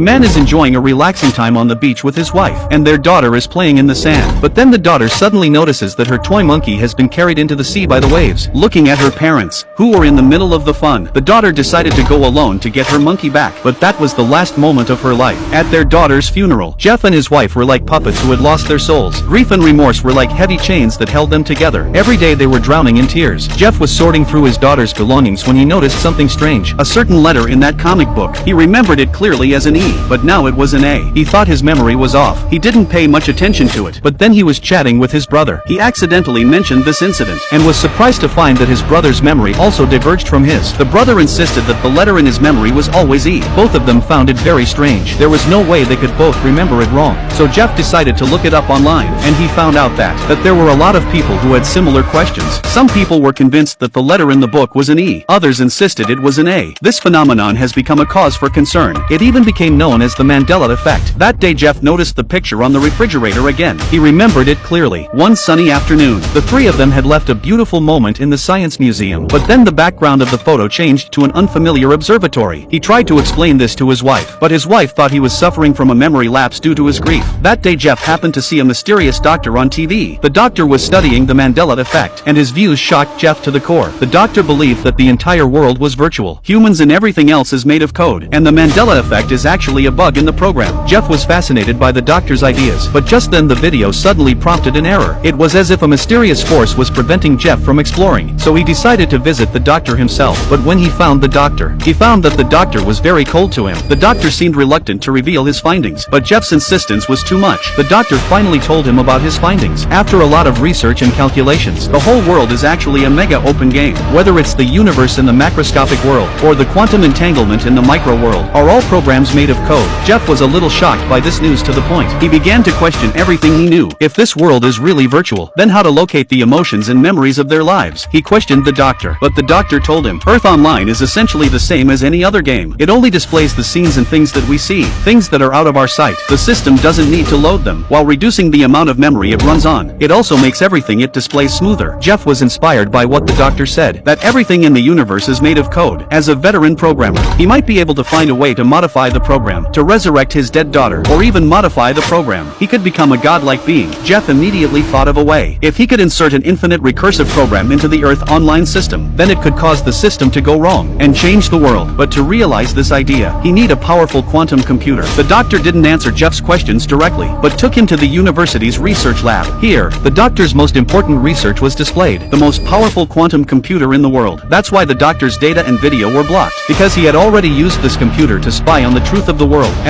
Man is enjoying a relaxing time on the beach with his wife, and their daughter is playing in the sand. But then the daughter suddenly notices that her toy monkey has been carried into the sea by the waves. Looking at her parents, who were in the middle of the fun, the daughter decided to go alone to get her monkey back. But that was the last moment of her life. At their daughter's funeral, Jeff and his wife were like puppets who had lost their souls. Grief and remorse were like heavy chains that held them together. Every day they were drowning in tears. Jeff was sorting through his daughter's belongings when he noticed something strange. A certain letter in that comic book. He remembered it clearly as an E, but now it was an A. He thought his memory was off. He didn't pay much attention to it. But then he was chatting with his brother. He accidentally mentioned this incident, and was surprised to find that his brother's memory also diverged from his. The brother insisted that the letter in his memory was always E. Both of them found it very strange. There was no way they could both remember it wrong. So Jeff decided to look it up online, and he found out that there were a lot of people who had similar questions. Some people were convinced that the letter in the book was an E. Others insisted it was an A. This phenomenon has become a cause for concern. It even became known as the Mandela effect. That day Jeff noticed the picture on the refrigerator again. He remembered it clearly. One sunny afternoon, the three of them had left a beautiful moment in the Science Museum. But then the background of the photo changed to an unfamiliar observatory. He tried to explain this to his wife, but his wife thought he was suffering from a memory lapse due to his grief. That day Jeff happened to see a mysterious doctor on TV. The doctor was studying the Mandela effect, and his views shocked Jeff to the core. The doctor believed that the entire world was virtual. Humans and everything else is made of code, and the Mandela effect is actually a bug in the program. Jeff was fascinated by the doctor's ideas, but just then the video suddenly prompted an error. It was as if a mysterious force was preventing Jeff from exploring, so he decided to visit the doctor himself. But when he found the doctor, he found that the doctor was very cold to him. The doctor seemed reluctant to reveal his findings, but Jeff's insistence was too much. The doctor finally told him about his findings. After a lot of research and calculations, the whole world is actually a mega open game. Whether it's the universe in the macroscopic world, or the quantum entanglement in the micro world, are all programs made of code. Jeff was a little shocked by this news to the point. He began to question everything he knew. If this world is really virtual, then how to locate the emotions and memories of their lives? He questioned the doctor, but the doctor told him, Earth Online is essentially the same as any other game. It only displays the scenes and things that we see, things that are out of our sight. The system doesn't need to load them, while reducing the amount of memory it runs on. It also makes everything it displays smoother. Jeff was inspired by what the doctor said, that everything in the universe is made of code. As a veteran programmer, he might be able to find a way to modify the program, to resurrect his dead daughter, or even modify the program. He could become a godlike being. Jeff immediately thought of a way. If he could insert an infinite recursive program into the Earth Online system, then it could cause the system to go wrong, and change the world. But to realize this idea, he need a powerful quantum computer. The doctor didn't answer Jeff's questions directly, but took him to the university's research lab. Here, the doctor's most important research was displayed, the most powerful quantum computer in the world. That's why the doctor's data and video were blocked, because he had already used this computer to spy on the truth of the world. As